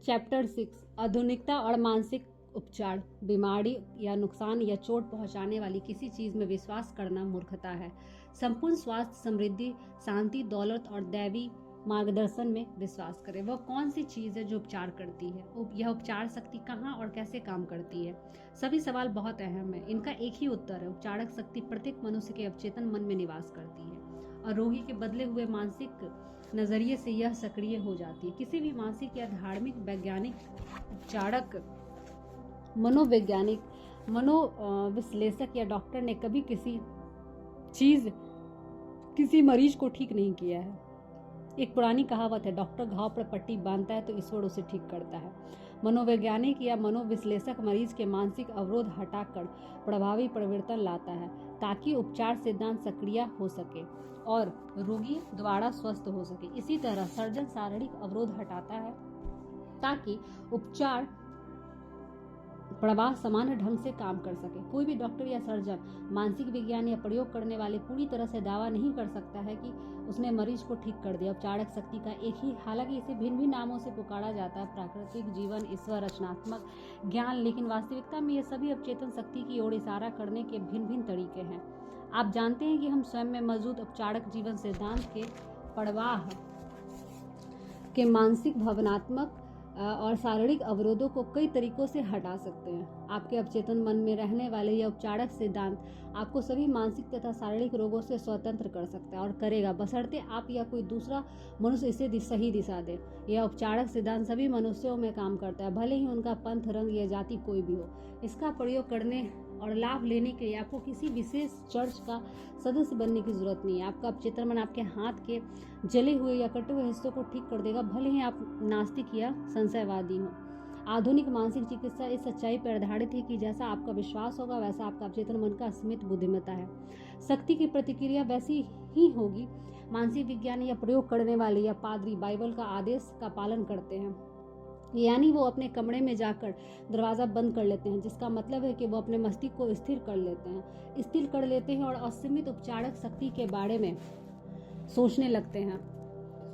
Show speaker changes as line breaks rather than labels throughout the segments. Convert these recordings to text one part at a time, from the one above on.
Chapter 6 आधुनिकता और मानसिक उपचार। बीमारी या नुकसान या चोट पहुंचाने वाली किसी चीज में विश्वास करना मूर्खता है। संपूर्ण स्वास्थ्य, समृद्धि, शांति, दौलत और दैवी मार्गदर्शन में विश्वास करें। वह कौन सी चीज है जो उपचार करती है? यह उपचार शक्ति कहाँ और कैसे काम करती है? सभी सवाल बहुत अहम है। इनका एक ही उत्तर है, उपचारक शक्ति प्रत्येक मनुष्य के अवचेतन मन में निवास करती है और रोगी के बदले हुए मानसिक नजरिए से यह सक्रिय हो जाती है। किसी भी मानसिक या धार्मिक वैज्ञानिक, उपचारक, मनोवैज्ञानिक, मनोविश्लेषक या डॉक्टर ने कभी किसी मरीज को ठीक नहीं किया है। एक पुरानी कहावत है, डॉक्टर घाव पर पट्टी बांधता है तो ईश्वर उसे ठीक करता है। मनोवैज्ञानिक या मनोविश्लेषक मरीज के मानसिक अवरोध हटाकर प्रभावी परिवर्तन लाता है ताकि उपचार सिद्धांत सक्रिय हो सके और रोगी दोबारा स्वस्थ हो सके। इसी तरह सर्जन शारीरिक अवरोध हटाता है ताकि उपचार प्रवाह सामान्य ढंग से काम कर सके। कोई भी डॉक्टर या सर्जन, मानसिक विज्ञान या प्रयोग करने वाले पूरी तरह से दावा नहीं कर सकता है कि उसने मरीज को ठीक कर दिया। उपचारक शक्ति का एक ही, हालांकि इसे भिन्न भिन्न नामों से पुकारा जाता है, प्राकृतिक, जीवन, ईश्वर, रचनात्मक, ज्ञान, लेकिन वास्तविकता में ये सभी अवचेतन शक्ति की ओर इशारा करने के भिन्न भिन्न तरीके हैं। आप जानते हैं कि हम स्वयं में मौजूद उपचारक जीवन सिद्धांत के प्रवाह के मानसिक, भावनात्मक और शारीरिक अवरोधों को कई तरीकों से हटा सकते हैं। आपके अवचेतन मन में रहने वाले यह उपचारक सिद्धांत आपको सभी मानसिक तथा शारीरिक रोगों से स्वतंत्र कर सकता है और करेगा, बशर्ते आप या कोई दूसरा मनुष्य इसे सही दिशा दे। यह उपचारक सिद्धांत सभी मनुष्यों में काम करता है, भले ही उनका पंथ, रंग या जाति कोई भी हो। इसका प्रयोग करने और लाभ लेने के लिए आपको किसी विशेष चर्च का सदस्य बनने की जरूरत नहीं है। आपका अवचेतन मन आपके हाथ के जले हुए या कटे हुए हिस्सों को ठीक कर देगा, भले ही आप नास्तिक या संशयवादी हो। आधुनिक मानसिक चिकित्सा इस सच्चाई पर आधारित है कि जैसा आपका विश्वास होगा वैसा आपका अवचेतन मन का सीमित बुद्धिमत्ता है। शक्ति की प्रतिक्रिया वैसी ही होगी। मानसिक विज्ञान या प्रयोग करने वाले या पादरी बाइबल का आदेश का पालन करते हैं, यानी वो अपने कमरे में जाकर दरवाज़ा बंद कर लेते हैं, जिसका मतलब है कि वो अपने मस्तिष्क को स्थिर कर लेते हैं और असीमित उपचारक शक्ति के बारे में सोचने लगते हैं।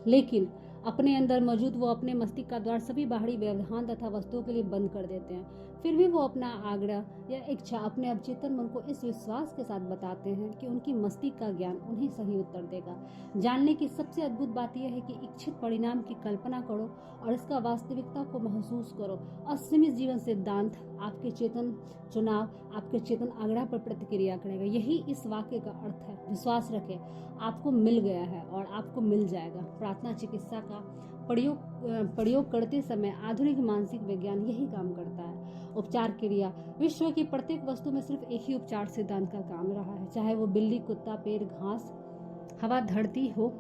लेकिन अपने अंदर मौजूद वो अपने मस्तिष्क का द्वार सभी बाहरी व्यवधान तथा वस्तुओं के लिए बंद कर देते हैं। फिर भी वो अपना आग्रह या इच्छा अपने अवचेतन मन को इस विश्वास के साथ बताते हैं कि उनकी मस्तिष्क का ज्ञान उन्हें सही उत्तर देगा। जानने की सबसे अद्भुत बात यह है कि इच्छित परिणाम की कल्पना करो और इसका वास्तविकता को महसूस करो। असीमित जीवन सिद्धांत आपके चेतन चुनाव, आपके चेतन आग्रह पर प्रतिक्रिया करेगा। यही इस वाक्य का अर्थ है। विश्वास रखें, आपको मिल गया है और आपको मिल जाएगा। प्रार्थना चिकित्सा का प्रयोग करते समय आधुनिक मानसिक विज्ञान यही काम करता है। उपचार क्रिया। विश्व की प्रत्येक वस्तु में सिर्फ एक ही उपचार सिद्धांत का काम रहा है, चाहे वो बिल्ली, कुत्ता, पेड़, घास, हवा, धरती हो,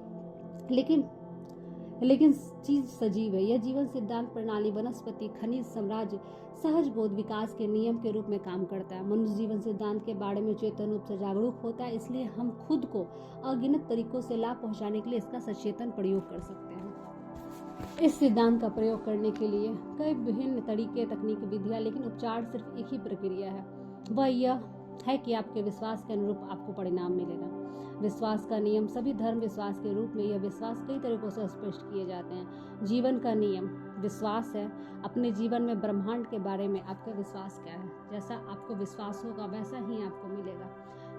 लेकिन चीज सजीव है। यह जीवन सिद्धांत प्रणाली वनस्पति, खनिज, साम्राज्य, सहज बोध, विकास के नियम के रूप में काम करता है। मनुष्य जीवन सिद्धांत के बारे में चेतन रूप से जागरूक होता है, इसलिए हम खुद को अगिनत तरीकों से लाभ पहुंचाने के लिए इसका सचेतन प्रयोग कर सकते हैं। इस सिद्धांत का प्रयोग करने के लिए कई विभिन्न तरीके, तकनीक, विधियां, लेकिन उपचार सिर्फ एक ही प्रक्रिया है। वह यह है कि आपके विश्वास के अनुरूप आपको परिणाम मिलेगा। विश्वास का नियम। सभी धर्म विश्वास के रूप में यह विश्वास कई तरीकों से स्पष्ट किए जाते हैं। जीवन का नियम विश्वास है। अपने जीवन में ब्रह्मांड के बारे में आपका विश्वास क्या है? जैसा आपको विश्वास होगा वैसा ही आपको मिलेगा।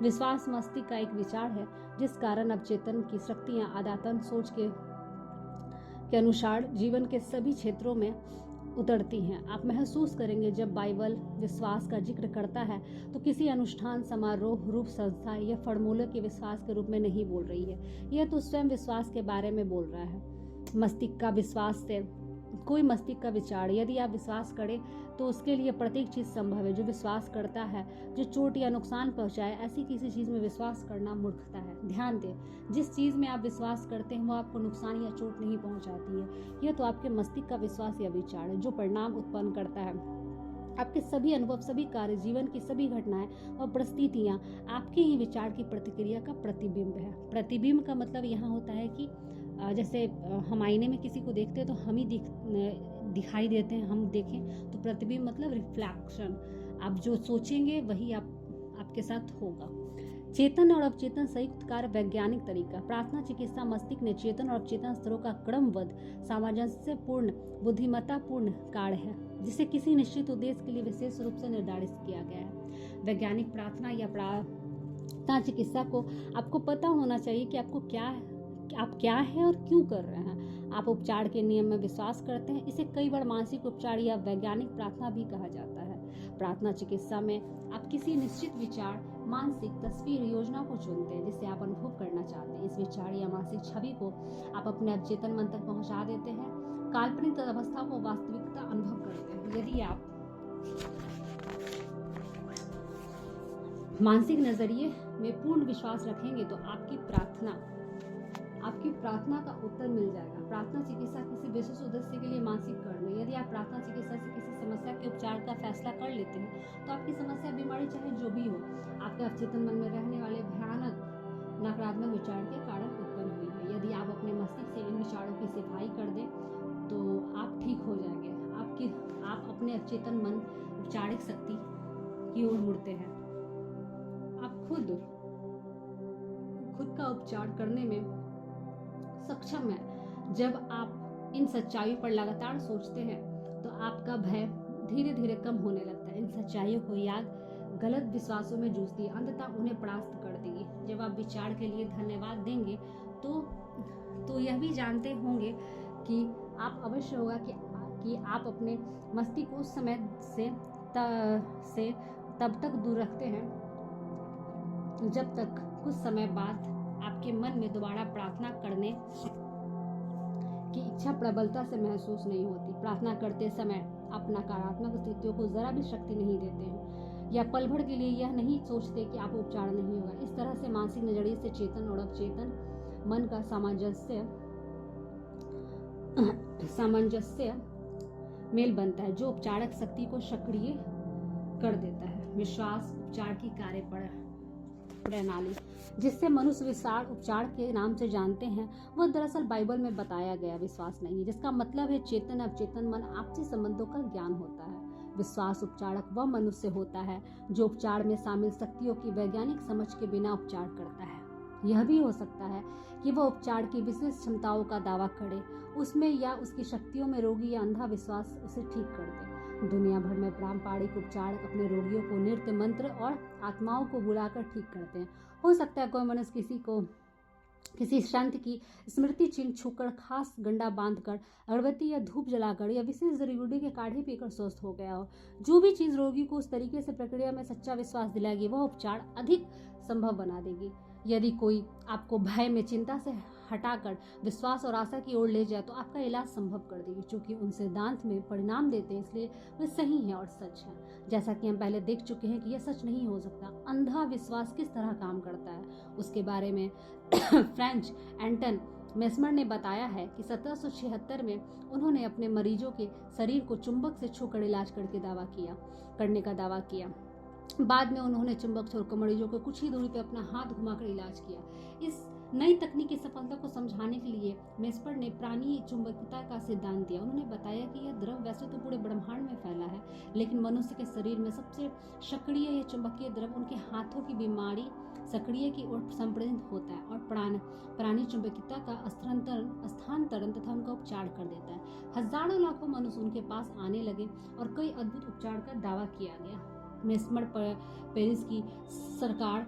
विश्वास मस्तिष्क का एक विचार है जिस कारण अवचेतन की शक्तियाँ आदातन सोच के अनुसार जीवन के सभी क्षेत्रों में उतरती हैं। आप महसूस करेंगे जब बाइबल विश्वास का जिक्र करता है तो किसी अनुष्ठान, समारोह, रूप, संस्था या फॉर्मूले के विश्वास के रूप में नहीं बोल रही है। यह तो स्वयं विश्वास के बारे में बोल रहा है। मस्तिष्क का विश्वास से कोई मस्तिष्क का विचार। यदि आप विश्वास करें तो उसके लिए प्रत्येक चीज संभव है। जो विश्वास करता है जो चोट या नुकसान पहुंचाए, ऐसी किसी चीज में विश्वास करना मूर्खता है। ध्यान दें, जिस चीज में आप विश्वास करते हैं वो आपको नुकसान या चोट नहीं पहुंचाती है। यह तो आपके मस्तिष्क का विश्वास या विचार है जो परिणाम उत्पन्न करता है। आपके सभी अनुभव, सभी कार्य, जीवन की सभी घटनाएं और परिस्थितियां आपके ही विचार की प्रतिक्रिया का प्रतिबिंब है। प्रतिबिंब का मतलब यहाँ होता है कि जैसे हम आईने में किसी को देखते हैं तो हम ही दिखाई देते हैं, हम देखें तो प्रतिबिंब मतलब रिफ्लेक्शन। आप जो सोचेंगे वही आपके साथ होगा। चेतन और अवचेतन संयुक्त कार्य वैज्ञानिक तरीका। प्रार्थना चिकित्सा मस्तिष्क ने चेतन और अवचेतन स्तरों का क्रमबद्ध सामंजस्यपूर्ण बुद्धिमत्तापूर्ण कार्य है जिसे किसी निश्चित उद्देश्य के लिए विशेष रूप से निर्धारित किया गया है। वैज्ञानिक प्रार्थना या प्रार्थना चिकित्सा को आपको पता होना चाहिए कि आप क्या है और क्यों कर रहे हैं। आप उपचार के नियम में विश्वास करते हैं। इसे कई बार मानसिक उपचार या वैज्ञानिक प्रार्थना भी कहा जाता है। प्रार्थना चिकित्सा में आप किसी निश्चित विचार, मानसिक तस्वीर, योजना को चुनते हैं जिसे आप अनुभव करना चाहते हैं। इस विचार या मानसिक छवि को आप अपने अवचेतन मन तक पहुंचा देते हैं। काल्पनिक अवस्था को वास्तविकता अनुभव करते हैं। यदि आप मानसिक नजरिए में पूर्ण विश्वास रखेंगे तो आपकी प्रार्थना का उत्तर मिल जाएगा। प्रार्थना चिकित्सा किसी विशेष उद्देश्य के लिए मानसिक कर्म। यदि आप प्रार्थना चिकित्सा से किसी समस्या के उपचार का फैसला कर लेते हैं तो आपकी समस्या, बीमारी चाहे जो भी हो, आपके अवचेतन मन में रहने वाले भयानक नकारात्मक विचार के कारण उत्पन्न हुई है। यदि आप अपने मस्तिष्क से इन विचारों की सफाई कर दें तो आप ठीक हो जाएंगे। आप अपने अवचेतन मन उपचारिक शक्ति की ओर मुड़ते हैं। आप खुद का उपचार करने में सक्षम है। जब आप इन सच्चाइयों पर लगातार सोचते हैं तो आपका भय धीरे धीरे कम होने लगता है। इन सच्चाइयों को याद गलत विश्वासों में जूझती है, अंततः उन्हें परास्त कर देगी। जब आप विचार के लिए धन्यवाद देंगे तो यह भी जानते होंगे कि आप अवश्य होगा कि आप अपने मस्तिष्क को उस समय से तब तक दूर रखते हैं जब तक कुछ समय बाद आपके मन में दोबारा प्रार्थना करने की इच्छा प्रबलता से महसूस नहीं होती। प्रार्थना करते समय आप नकारात्मक स्थितियों को जरा भी शक्ति नहीं देते हैं या पल भर के लिए यह नहीं सोचते कि आप उपचार नहीं होगा। इस तरह से मानसिक नजरिए से चेतन और अवचेतन मन का सामंजस्य मेल बनता है जो उपचारक शक्ति को सक्रिय कर देता है। विश्वास उपचार की कार्य प्रणाली जिससे मनुष्य विचार उपचार के नाम से जानते हैं वह दरअसल बाइबल में बताया गया विश्वास नहीं, जिसका मतलब है चेतन अवचेतन मन आपसी संबंधों का ज्ञान होता है। विश्वास उपचारक वह मनुष्य होता है जो उपचार में शामिल शक्तियों की वैज्ञानिक समझ के बिना उपचार करता है। यह भी हो सकता है कि वह उपचार की विशेष क्षमताओं का दावा करे उसमें या उसकी शक्तियों में रोगी या अंधा विश्वास उसे ठीक कर दे। दुनिया भर में पारंपरिक उपचारक अपने रोगियों को नृत्य, मंत्र और आत्माओं को बुलाकर ठीक करते हैं। हो सकता है कोई मनुष्य किसी संत की स्मृति चिन्ह छूकर, खास गंडा बांधकर, अगरबत्ती या धूप जलाकर या विशेष जड़ी बूटी के काढ़े पीकर स्वस्थ हो गया हो। जो भी चीज रोगी को उस तरीके से प्रक्रिया में सच्चा विश्वास दिलाएगी वह उपचार अधिक संभव बना देगी। यदि कोई आपको भय में, चिंता से हटाकर विश्वास और आशा की ओर ले जाए तो आपका इलाज संभव कर देगी। क्योंकि उन सिद्धांत में परिणाम देते हैं इसलिए वे सही हैं और सच हैं। जैसा कि हम पहले देख चुके हैं कि यह सच नहीं हो सकता। अंधा विश्वास किस तरह काम करता है उसके बारे में फ्रेंच एंटन मेस्मर ने बताया है कि 1776 में उन्होंने अपने मरीजों के शरीर को चुंबक से छूकर इलाज करने का दावा किया। बाद में उन्होंने चुंबक छोड़कर मरीजों को कुछ ही दूरी पर अपना हाथ घुमाकर इलाज किया। इस नई तकनीक की सफलता को समझाने के लिए मेस्पर ने प्राणी चुंबकीयता का सिद्धांत दिया। उन्होंने बताया कि यह द्रव वैसे तो पूरे ब्रह्मांड में फैला है, लेकिन मनुष्य के शरीर में सबसे सक्रिय यह चुंबकीय द्रव उनके हाथों की बीमारी सक्रिय की ओर संप्रेरित होता है और प्राणी चुंबकीयता का स्थानांतरण तथा उनका उपचार कर देता है। हजारों लाखों मनुष्य उनके पास आने लगे और कई अद्भुत उपचार का दावा किया गया। मेस्मर पेरिस की सरकार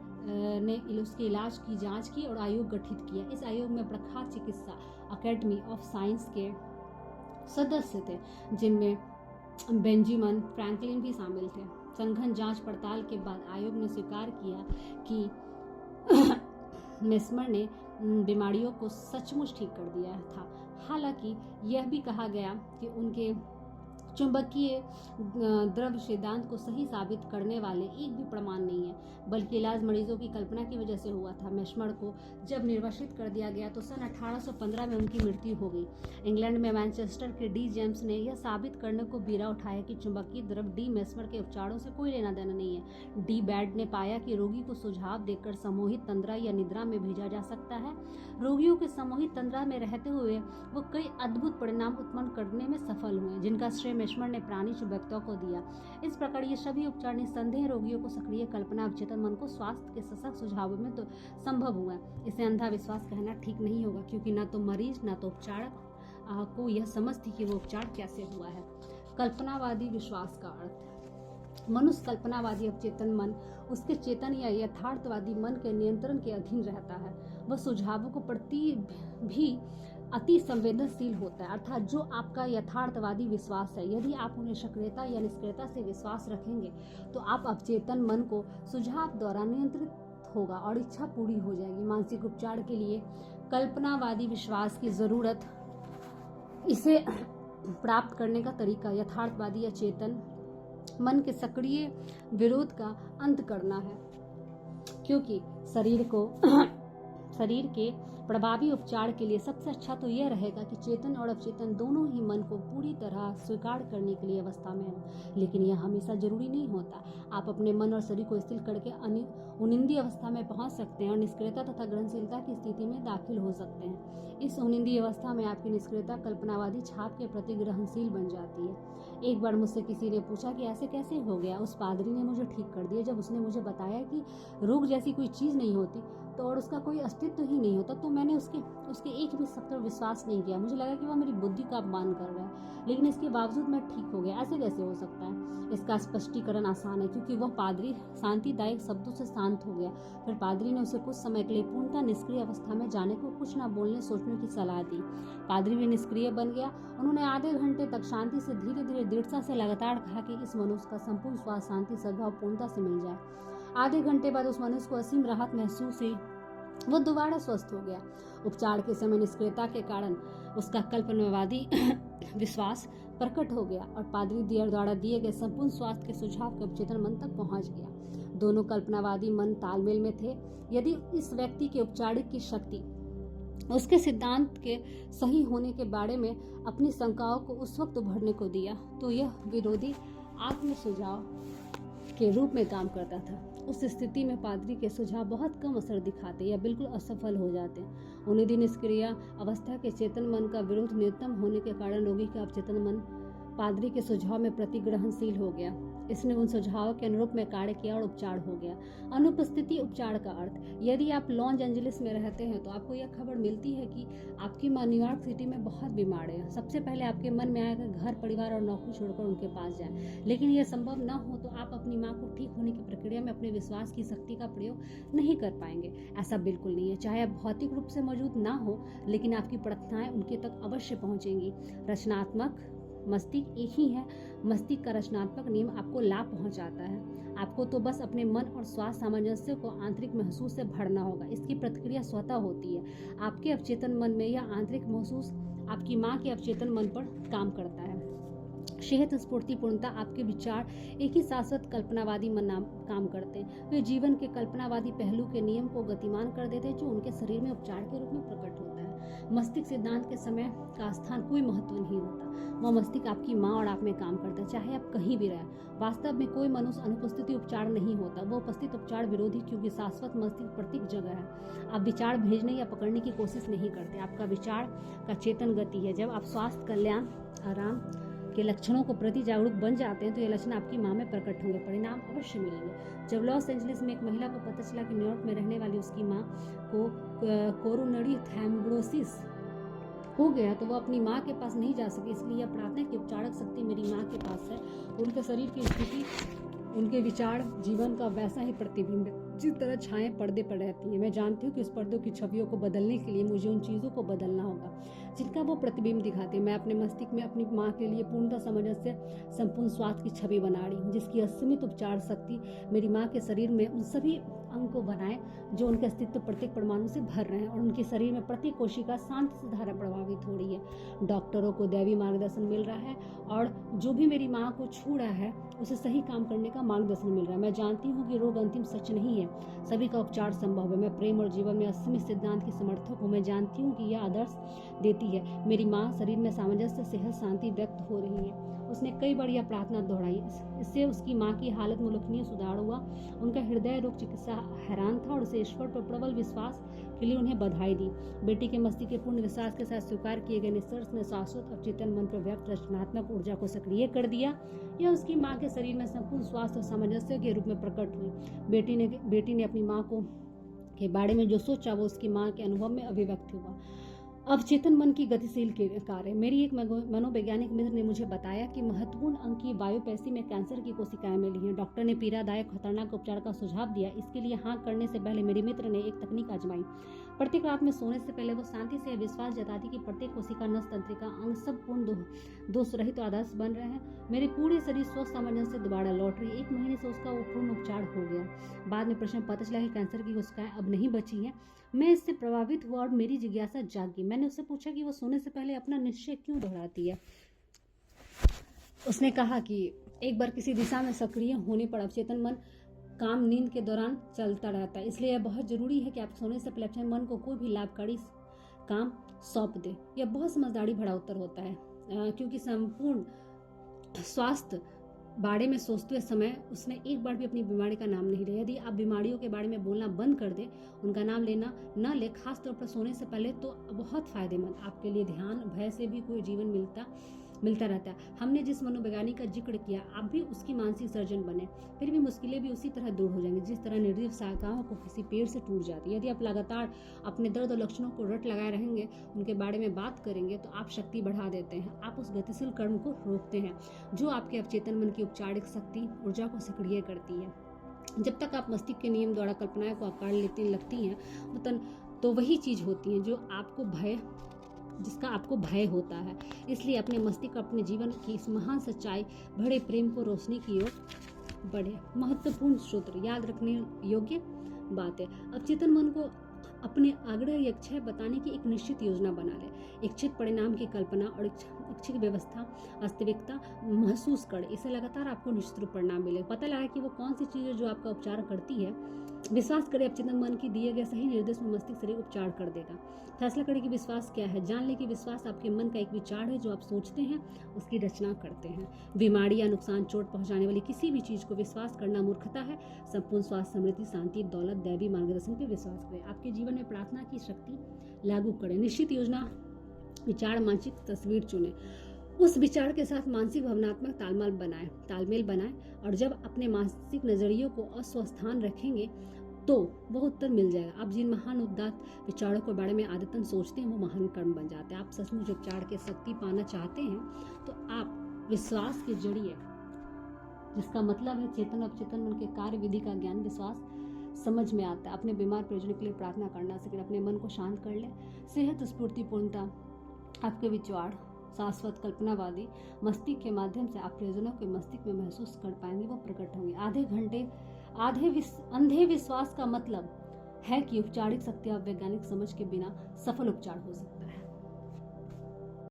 ने उसके इलाज की जांच की और आयोग गठित किया। इस आयोग में प्रख्यात चिकित्सा अकेडमी ऑफ साइंस के सदस्य थे जिनमें बेंजामिन फ्रैंकलिन भी शामिल थे। संघन जांच पड़ताल के बाद आयोग ने स्वीकार किया कि मेस्मर ने बीमारियों को सचमुच ठीक कर दिया था। हालांकि यह भी कहा गया कि उनके चुंबकीय द्रव्य सिद्धांत को सही साबित करने वाले एक भी प्रमाण नहीं है, बल्कि इलाज मरीजों की कल्पना की वजह से हुआ था। मेस्मर को जब निर्वासित कर दिया गया तो सन 1815 में उनकी मृत्यु हो गई। इंग्लैंड में मैनचेस्टर के डी जेम्स ने यह साबित करने को बीरा उठाया कि चुंबकीय द्रव्य डी मेस्मर के उपचारों से कोई लेना देना नहीं है। डी बैड ने पाया कि रोगी को सुझाव देकर सामूहिक तंद्रा या निद्रा में भेजा जा सकता है। रोगियों के सामूहिक तंद्रा में रहते हुए वो कई अद्भुत परिणाम उत्पन्न करने में सफल हुए, जिनका श्रेय मेस्मर ने प्राणी चुंबकत्व को दिया। इस प्रकार ये सभी उपचार निस्संदेह रोगियों को सक्रिय कल्पना अवचेतन मन को स्वास्थ्य के सशक्त सुझावों में तो संभव हुआ। इसे अंधाविश्वास कहना ठीक नहीं होगा, क्योंकि न तो मरीज न तो उपचारक को यह समझ थी कि वो उपचार कैसे हुआ है। कल्पनावादी विश्वास का अर्थ। मनुष्य कल्पनावादी अवचेतन मन उसके चेतन या यथार्थवादी मन के नियंत्रण के अधीन रहता है। वह सुझावों को प्रति भी अति संवेदनशील होता है, अर्थात जो आपका यथार्थवादी विश्वास है, यदि आप उन्हें सक्रियता या निष्क्रियता से विश्वास रखेंगे तो आप अवचेतन मन को सुझाव द्वारा नियंत्रित होगा और इच्छा पूरी हो जाएगी। मानसिक उपचार के लिए कल्पनावादी विश्वास की जरूरत, इसे प्राप्त करने का तरीका यथार्थवादी या चेतन मन के सक्रिय विरोध का अंत करना है, क्योंकि शरीर के प्रभावी उपचार के लिए सबसे अच्छा तो यह रहेगा कि चेतन और अवचेतन दोनों ही मन को पूरी तरह स्वीकार करने के लिए अवस्था में हो। लेकिन यह हमेशा जरूरी नहीं होता। आप अपने मन और शरीर को स्थिर करके उनिंदी अवस्था में पहुंच सकते हैं और निष्क्रियता तथा ग्रहणशीलता की स्थिति में दाखिल हो सकते हैं। इस उनिंदी अवस्था में आपकी निष्क्रियता कल्पनावादी छाप के प्रति ग्रहणशील बन जाती है। एक बार मुझसे किसी ने पूछा कि ऐसे कैसे हो गया। उस पादरी ने मुझे ठीक कर दिया। जब उसने मुझे बताया कि रोग जैसी कोई चीज़ नहीं होती तो और उसका कोई अस्तित्व ही नहीं होता, तो मैंने उसके एक भी शब्द पर विश्वास नहीं किया। मुझे लगा कि वह मेरी बुद्धि का अपमान कर रहा है, लेकिन इसके बावजूद मैं ठीक हो गया। ऐसे कैसे हो सकता है? इसका स्पष्टीकरण आसान है, क्योंकि वह पादरी शांतिदायक शब्दों से शांत हो गया। फिर पादरी ने उसे कुछ समय के लिए पूर्णतः निष्क्रिय अवस्था में जाने को, कुछ न बोलने सोचने की सलाह दी। पादरी भी निष्क्रिय बन गया। उन्होंने आधे घंटे तक शांति से धीरे धीरे दृढ़ता से लगातार कहा कि इस मनुष्य का संपूर्ण स्वास्थ्य शांति सद्भाव पूर्णता से मिल जाए। आधे घंटे बाद उस मनुष्य को असीम राहत महसूस हुई। वो दोबारा स्वस्थ हो गया। उपचार के समय निष्क्रियता के कारण उसका कल्पनावादी विश्वास प्रकट हो गया और पादरी द्वारा दिए गए संपूर्ण स्वास्थ्य के सुझाव के अवचेतन मन तक पहुंच गया। दोनों कल्पनावादी मन तालमेल में थे। यदि इस व्यक्ति के उपचारिक की शक्ति उसके सिद्धांत के सही होने के बारे में अपनी शंकाओं को उस वक्त उभरने को दिया, तो यह विरोधी आत्म सुझाव के रूप में काम करता था। उस स्थिति में पादरी के सुझाव बहुत कम असर दिखाते या बिल्कुल असफल हो जाते। उन्हीं दिन निष्क्रिय अवस्था के चेतन मन का विरोध न्यूनतम होने के कारण रोगी का अवचेतन मन पादरी के सुझाव में प्रतिग्रहणशील हो गया। इसने उन सुझावों के अनुरूप में कार्य किया और उपचार हो गया। अनुपस्थिति उपचार का अर्थ। यदि आप लॉस एंजलिस में रहते हैं तो आपको यह खबर मिलती है कि आपकी माँ न्यूयॉर्क सिटी में बहुत बीमार है। सबसे पहले आपके मन में आएगा घर परिवार और नौकरी छोड़कर उनके पास जाएं। लेकिन यह संभव न हो तो आप अपनी माँ को ठीक होने की प्रक्रिया में अपने विश्वास की शक्ति का प्रयोग नहीं कर पाएंगे। ऐसा बिल्कुल नहीं है। चाहे आप भौतिक रूप से मौजूद ना हो, लेकिन आपकी प्रार्थनाएं उनके तक अवश्य पहुंचेंगी। रचनात्मक मस्तिष्क एक ही है। मस्तिष्क का रचनात्मक नियम आपको लाभ पहुंचाता है। आपको तो बस अपने मन और स्वास्थ्य सामंजस्य को आंतरिक महसूस से भरना होगा। इसकी प्रतिक्रिया स्वतः होती है। आपके अवचेतन मन में यह आंतरिक महसूस आपकी माँ के अवचेतन मन पर काम करता है। सेहत स्फूर्तिपूर्णता आपके विचार एक ही शाश्वत कल्पनावादी मन काम करते हैं। वे जीवन के कल्पनावादी पहलू के नियम को गतिमान कर देते हैं, जो उनके शरीर में उपचार के रूप में प्रकट होता है। मस्तिष्क सिद्धांत के समय का स्थान कोई महत्व नहीं होता। वह मस्तिष्क आपकी माँ और आप में काम करता है, चाहे आप कहीं भी रहें। वास्तव में कोई मनुष्य अनुपस्थिति उपचार नहीं होता। वो उपस्थित उपचार विरोधी, क्योंकि शाश्वत मस्तिष्क प्रत्येक जगह है। आप विचार भेजने या पकड़ने की कोशिश नहीं करते। आपका विचार का चेतन गति है। जब आप स्वास्थ्य, कल्याण, आराम के लक्षणों को प्रति जागरूक बन जाते हैं तो ये लक्षण आपकी माँ में प्रकट होंगे। परिणाम अवश्य मिलेंगे। जब लॉस एंजलिस में एक महिला को पता चला कि न्यूयॉर्क में रहने वाली उसकी माँ को कोरोनरी थ्रोम्बोसिस हो गया, तो वो अपनी माँ के पास नहीं जा सकी। इसलिए यह प्रार्थना की उपचारक शक्ति मेरी माँ के पास है। उनके शरीर की स्थिति, उनके विचार, जीवन का वैसा ही प्रतिबिंब है जिस तरह छाएं पर्दे पर रहती हैं। मैं जानती हूँ कि उस पर्दों की छवियों को बदलने के लिए मुझे उन चीज़ों को बदलना होगा जिनका वो प्रतिबिंब दिखाते हैं। मैं अपने मस्तिष्क में अपनी माँ के लिए पूर्णतः सामंजस्य, संपूर्ण स्वास्थ्य की छवि बना रही हूँ, जिसकी असीमित उपचार शक्ति मेरी माँ के शरीर में उन सभी अंग को बनाए जो उनके अस्तित्व प्रत्येक परमाणु से भर रहे हैं और उनके शरीर में प्रत्येक कोशिका शांति से धारा प्रभावित हो रही है। डॉक्टरों को दैवीय मार्गदर्शन मिल रहा है और जो भी मेरी माँ को छू रहा है उसे सही काम करने का मार्गदर्शन मिल रहा है। मैं जानती हूँ कि रोग अंतिम सच नहीं है, सभी का उपचार संभव है। मैं प्रेम और जीवन में असीमित सिद्धांत की समर्थक हूँ। मैं जानती हूँ कि यह आदर्श देती बेटी है, मेरी माँ, शरीर में सामंजस्य, सेहत, शांति व्यक्त हो रही है। उसने कई बार यह प्रार्थना दोहराई। इससे उसकी माँ की हालत में उल्लेखनीय सुधार हुआ। उनका हृदय रोग चिकित्सा हैरान था और उसे ईश्वर पर प्रबल विश्वास के लिए उन्हें बधाई दी। बेटी के मस्तिष्क के पूर्ण विश्वास के साथ स्वीकार किए गए निष्कर्ष ने शाश्वत अवचेतन मन पर व्यक्त रचनात्मक ऊर्जा को सक्रिय कर दिया। यह उसकी माँ के शरीर में संपूर्ण स्वास्थ्य और सामंजस्य के रूप में प्रकट हुई। बेटी ने अपनी माँ के बारे में जो सोचा वो उसकी माँ के अनुभव में अभिव्यक्त हुआ। अवचेतन मन की गतिशील कार्य। मेरी एक मनोवैज्ञानिक मित्र ने मुझे बताया कि महत्वपूर्ण अंग की बायोप्सी में कैंसर की कोशिकाएं मिली हैं। डॉक्टर ने पीड़ादायक खतरनाक उपचार का सुझाव दिया। इसके लिए हाँ करने से पहले मेरे मित्र ने एक तकनीक आजमाई। प्रत्येक रात में सोने से पहले वो शांति से विश्वास जताती कि प्रत्येक कोशिका, नस, तंत्रिका, अंग सब पूर्ण दोष रहित तो आदर्श बन रहे हैं। मेरे पूरे शरीर स्वस्थ सामंजस्य से दोबारा लौट रही। 1 महीने से उसका वो पूर्ण उपचार हो गया। बाद में प्रश्न पता चला कि कैंसर की कोशिकाएं अब नहीं बची हैं। मैं इससे प्रभावित हुआ और मेरी जिज्ञासा जागी। मैंने उससे पूछा कि वो सोने से पहले अपना निश्चय क्यों दोहराती है। उसने कहा कि एक बार किसी दिशा में सक्रिय होने पर अवचेतन मन काम नींद के दौरान चलता रहता है। इसलिए यह बहुत जरूरी है कि आप सोने से पहले अपने मन को कोई भी लाभकारी काम सौंप दें। यह बहुत समझदारी भरा उत्तर होता है, क्योंकि संपूर्ण स्वास्थ्य बारे में सोचते समय उसने एक बार भी अपनी बीमारी का नाम नहीं लिया। यदि आप बीमारियों के बारे में बोलना बंद कर दें, उनका नाम लेना न ले, खास तौर पर सोने से पहले, तो बहुत फायदेमंद आपके लिए। ध्यान, भय से भी कोई जीवन मिलता रहता है। हमने जिस मनोवैज्ञानिक का जिक्र किया, आप भी उसकी मानसिक सर्जन बने, फिर भी मुश्किलें भी उसी तरह दूर हो जाएंगी जिस तरह निर्जीव शाखाओं को किसी पेड़ से टूट जाती है। यदि आप लगातार अपने दर्द और लक्षणों को रट लगाए रहेंगे, उनके बारे में बात करेंगे, तो आप शक्ति बढ़ा देते हैं। आप उस गतिशील कर्म को रोकते हैं जो आपके अवचेतन मन की उपचारिक शक्ति, ऊर्जा को सक्रिय करती है। जब तक आप मस्तिष्क के नियम द्वारा कल्पनाएं को आकार लगती हैं, तो वही चीज होती है जिसका आपको भय होता है। इसलिए अपने मस्तिष्क, अपने जीवन की इस महान सच्चाई भरे प्रेम को रोशनी की ओर बढ़े। महत्वपूर्ण सूत्र याद रखने योग्य बात है। अवचेतन मन को अपने आग्रह या इच्छा बताने की एक निश्चित योजना बना ले। इच्छित परिणाम की कल्पना और इच्छित व्यवस्था, वास्तविकता महसूस कर। इसे लगातार आपको निश्चित रूप परिणाम मिले। पता लगा कि वो कौन सी चीज़ है जो आपका उपचार करती है। विश्वास करें, अवचेतन मन की दिए गए सही निर्देश में मस्तिष्क शरीर उपचार कर देगा। फैसला करें कि विश्वास क्या है। जान लें कि विश्वास आपके मन का एक विचार है जो आप सोचते हैं, उसकी रचना करते हैं। बीमारी या नुकसान, चोट पहुंचाने वाली किसी भी चीज को विश्वास करना मूर्खता है। संपूर्ण स्वास्थ्य, समृद्धि, शांति, दौलत, दैवी मार्गदर्शन पर विश्वास करें। आपके जीवन में प्रार्थना की शक्ति लागू करें। निश्चित योजना, विचार, मानसिक तस्वीर चुनें। उस विचार के साथ मानसिक भावनात्मक तालमेल बनाएं और जब अपने मानसिक नजरियों को अस्वस्थान रखेंगे तो वह उत्तर मिल जाएगा। आप जिन महान उदात्त विचारों के बारे में आदतन सोचते हैं, वो महान कर्म बन जाते हैं। आप सचमुच उपचार के शक्ति पाना चाहते हैं तो आप विश्वास के जरिए, जिसका मतलब है चेतन अवचेतन मन के कार्य विधि का ज्ञान, विश्वास समझ में आता है। अपने बीमार परिजनों के लिए प्रार्थना करना सीखें। अपने मन को शांत कर लें। सेहत, स्फूर्तिपूर्णता, आपके विचार शाश्वत, कल्पनावादी मस्तिष्क के माध्यम से आप प्रियजनों के मस्तिष्क में महसूस कर पाएंगे, वो प्रकट होंगे। अंधे विश्वास का मतलब है कि उपचारिक शक्ति और वैज्ञानिक समझ के बिना सफल उपचार हो सकता है।